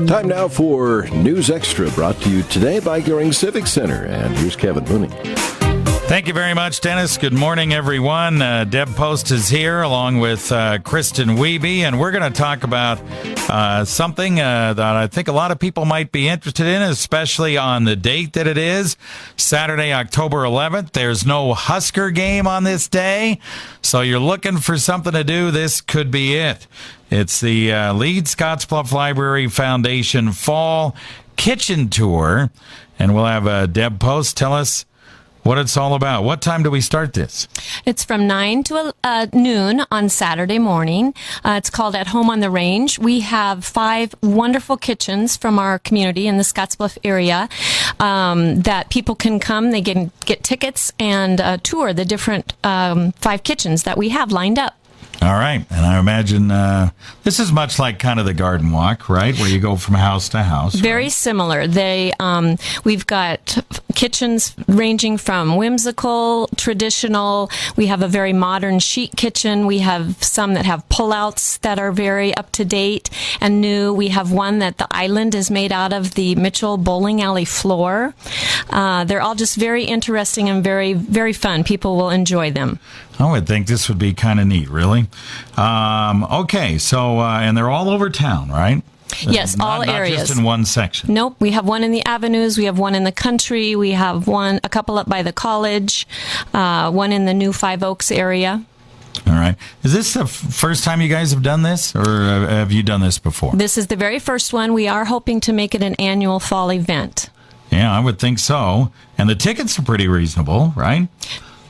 Time now for News Extra, brought to you today by Gearing Civic Center. And here's Kevin Mooney. Thank you very much, Dennis. Good morning, everyone. Deb Post is here along with Kristin Wiebe, and we're going to talk about something that I think a lot of people might be interested in, especially on the date that it is, Saturday, October 11th. There's no Husker game on this day, so you're looking for something to do. This could be it. It's the Lead Scottsbluff Library Foundation Fall Kitchen Tour, and we'll have Deb Post tell us what it's all about. What time do we start this? It's from 9 to noon on Saturday morning. It's called At Home on the Range. We have 5 wonderful kitchens from our community in the Scottsbluff area that people can come. They can get tickets and tour the different 5 kitchens that we have lined up. All right. And I imagine this is much like kind of the garden walk, right? Where you go from house to house. Very right? similar. We've got kitchens ranging from whimsical, traditional. We have a very modern chic kitchen. We have some that have pullouts that are very up to date and new. We have one that the island is made out of the Mitchell bowling alley floor. They're all just very interesting and very, very fun. People will enjoy them. I would think this would be kind of neat, really. Okay, so, and they're all over town, right? Yes, all areas. Not just in one section. Nope. We have one in the avenues. We have one in the country. We have a couple up by the college, one in the new Five Oaks area. All right. Is this the first time you guys have done this, or have you done this before? This is the very first one. We are hoping to make it an annual fall event. Yeah, I would think so. And the tickets are pretty reasonable, right?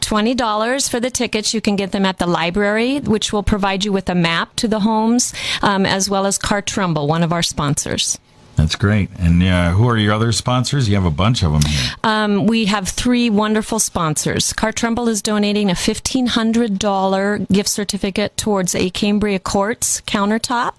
$20 for the tickets. You can get them at the library, which will provide you with a map to the homes, as well as Carr Trumbull, one of our sponsors. That's great. And who are your other sponsors? You have a bunch of them here. We have 3 wonderful sponsors. Carr Trumbull is donating a $1,500 gift certificate towards a Cambria Quartz countertop.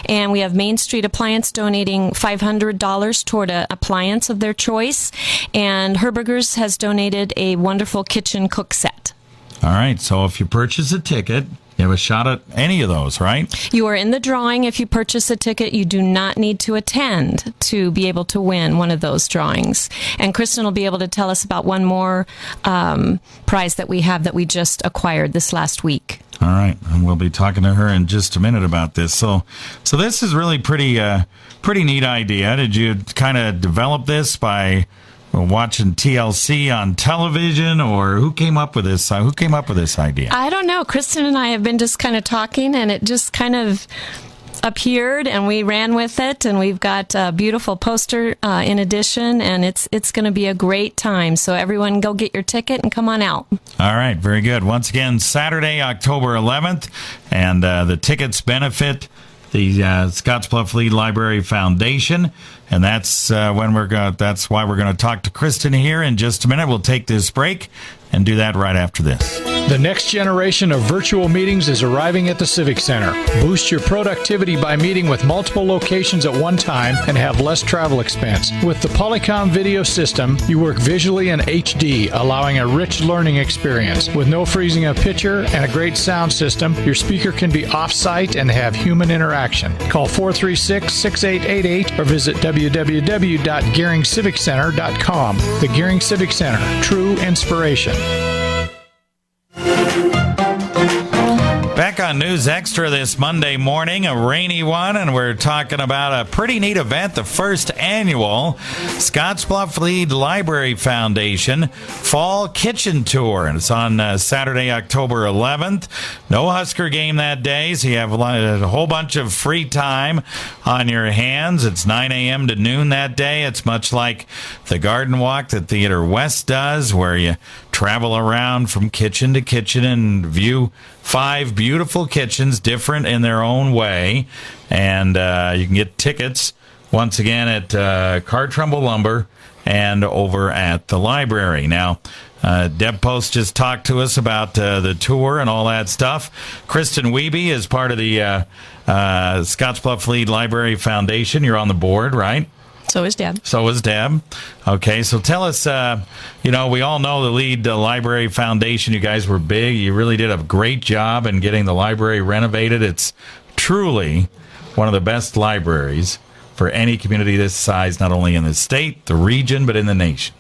And we have Main Street Appliance donating $500 toward an appliance of their choice. And Herberger's has donated a wonderful kitchen cook set. All right. So if you purchase a ticket, you have a shot at any of those, right? You are in the drawing if you purchase a ticket. You do not need to attend to be able to win one of those drawings. And Kristin will be able to tell us about one more prize that we have that we just acquired this last week. All right, and we'll be talking to her in just a minute about this. So this is really pretty neat idea. Did you kind of develop this by watching TLC on television, or who came up with this? Who came up with this idea? I don't know. Kristin and I have been just kind of talking, and it just kind of appeared, and we ran with it. And we've got a beautiful poster in addition, and it's going to be a great time. So everyone, go get your ticket and come on out. All right, very good. Once again, Saturday, October 11th, and the tickets benefit the Scottsbluff Lead Library Foundation, and that's that's why we're going to talk to Kristin here in just a minute. We'll take this break and do that right after this. The next generation of virtual meetings is arriving at the Civic Center. Boost your productivity by meeting with multiple locations at one time and have less travel expense. With the Polycom video system, you work visually in HD, allowing a rich learning experience. With no freezing of picture and a great sound system, your speaker can be off-site and have human interaction. Call 436-6888 or visit www.gearingciviccenter.com. The Gearing Civic Center, true inspiration. Back on News Extra this Monday morning, a rainy one, and we're talking about a pretty neat event, the first annual Scottsbluff Lead Library Foundation Fall Kitchen Tour. And it's on Saturday, October 11th. No Husker game that day, so you have a whole bunch of free time on your hands. It's 9 a.m. to noon that day. It's much like the garden walk that Theater West does, where you travel around from kitchen to kitchen and view 5 beautiful kitchens, different in their own way. And you can get tickets, once again, at Carr Trumbull Lumber and over at the library. Now, Deb Post just talked to us about the tour and all that stuff. Kristin Wiebe is part of the Scottsbluff Lead Library Foundation. You're on the board, right? So is Deb. Okay, so tell us, we all know the Lead Library Foundation. You guys were big. You really did a great job in getting the library renovated. It's truly one of the best libraries for any community this size, not only in the state, the region, but in the nation.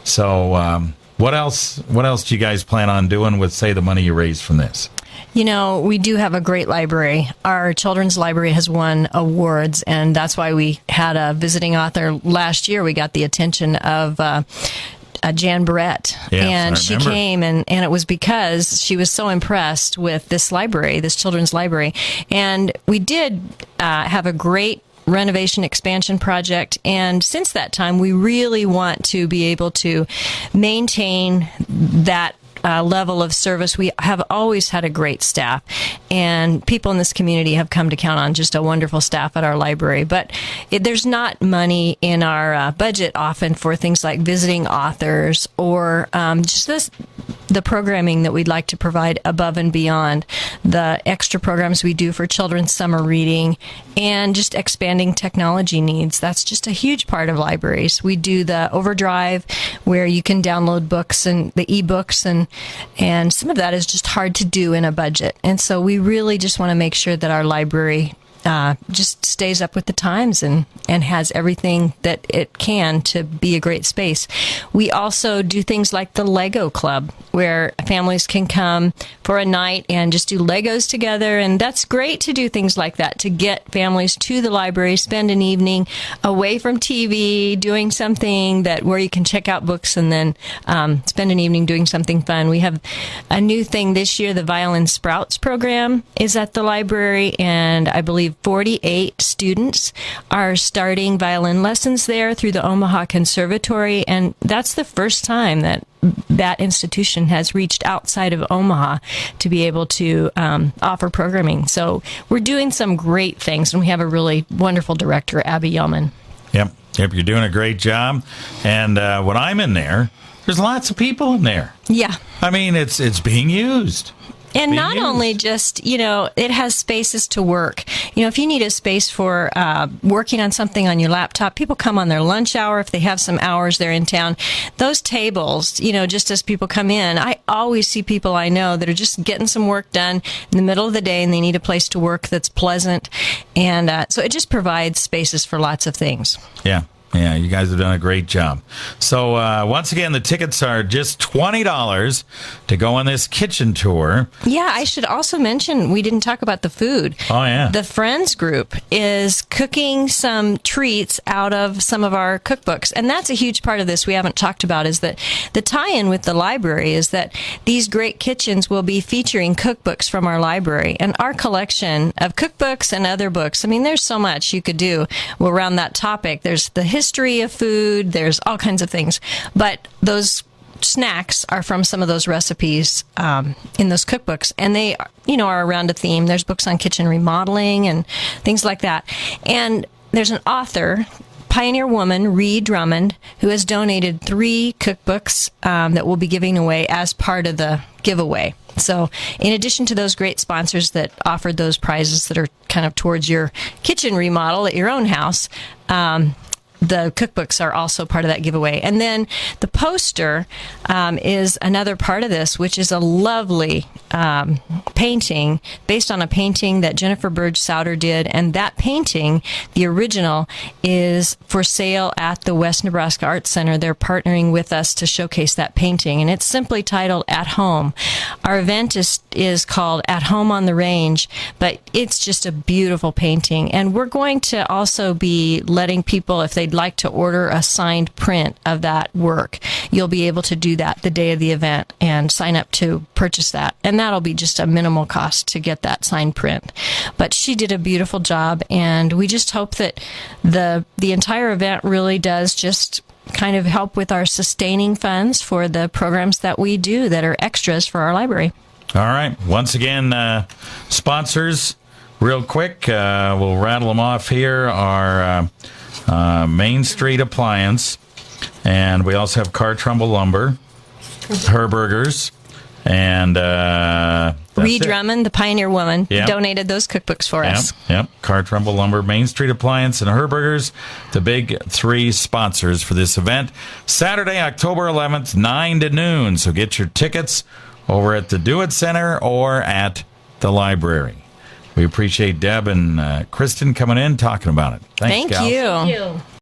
So what else do you guys plan on doing with, say, the money you raise from this? You know, we do have a great library. Our children's library has won awards, and that's why we had a visiting author last year. We got the attention of Jan Barrett, Yes, and I she remember. came, and it was because she was so impressed with this library, this children's library. And we did have a great renovation expansion project, and since that time we really want to be able to maintain that level of service. We have always had a great staff, and people in this community have come to count on just a wonderful staff at our library. But there's not money in our budget often for things like visiting authors or just the programming that we'd like to provide above and beyond the extra programs we do for children's summer reading and just expanding technology needs. That's just a huge part of libraries. We do the Overdrive, where you can download books and the ebooks, and some of that is just hard to do in a budget. And so we really just want to make sure that our library just stays up with the times and has everything that it can to be a great space. We also do things like the Lego Club, where families can come for a night and just do Legos together. And that's great to do things like that, to get families to the library, spend an evening away from TV, doing something where you can check out books and then spend an evening doing something fun. We have a new thing this year. The Violin Sprouts program is at the library, and I believe 48 students are starting violin lessons there through the Omaha Conservatory, and that's the first time that institution has reached outside of Omaha to be able to offer programming. So we're doing some great things, and we have a really wonderful director, Abby Yeoman. Yep, you're doing a great job. And when I'm in there's lots of people in there. Yeah. I mean, it's being used. And not only just, it has spaces to work. If you need a space for working on something on your laptop, people come on their lunch hour if they have some hours there in town. Those tables, just as people come in, I always see people I know that are just getting some work done in the middle of the day, and they need a place to work that's pleasant. And so it just provides spaces for lots of things. Yeah. Yeah, you guys have done a great job. So, once again, the tickets are just $20 to go on this kitchen tour. Yeah, I should also mention, we didn't talk about the food. Oh, yeah. The Friends group is cooking some treats out of some of our cookbooks. And that's a huge part of this we haven't talked about, is that the tie-in with the library is that these great kitchens will be featuring cookbooks from our library. And our collection of cookbooks and other books, I mean, there's so much you could do around that topic. There's the history of food, there's all kinds of things, but those snacks are from some of those recipes in those cookbooks, and they are around a theme. There's books on kitchen remodeling and things like that, and there's an author, pioneer woman, Ree Drummond, who has donated 3 cookbooks that we'll be giving away as part of the giveaway. So in addition to those great sponsors that offered those prizes that are kind of towards your kitchen remodel at your own house, the cookbooks are also part of that giveaway. And then the poster is another part of this, which is a lovely painting based on a painting that Jennifer Burge Souter did. And that painting, the original, is for sale at the West Nebraska Arts Center. They're partnering with us to showcase that painting. And it's simply titled At Home. Our event is called At Home on the Range, but it's just a beautiful painting. And we're going to also be letting people, if they'd like to order a signed print of that work, you'll be able to do that the day of the event and sign up to purchase that. And that'll be just a minimal cost to get that signed print. But she did a beautiful job, and we just hope that the entire event really does just kind of help with our sustaining funds for the programs that we do that are extras for our library. All right. Once again, sponsors, real quick, we'll rattle them off here, are Main Street Appliance, and we also have Carr Trumbull Lumber, Herberger's, and Ree Drummond, the pioneer woman, Yep. donated those cookbooks for us. Yep. Carr Trumbull Lumber, Main Street Appliance, and Herberger's, the big 3 sponsors for this event. Saturday, October 11th, 9 to noon. So get your tickets over at the Do-It Center or at the library. We appreciate Deb and Kristin coming in talking about it. Thanks, Thank gals. you. Thank you.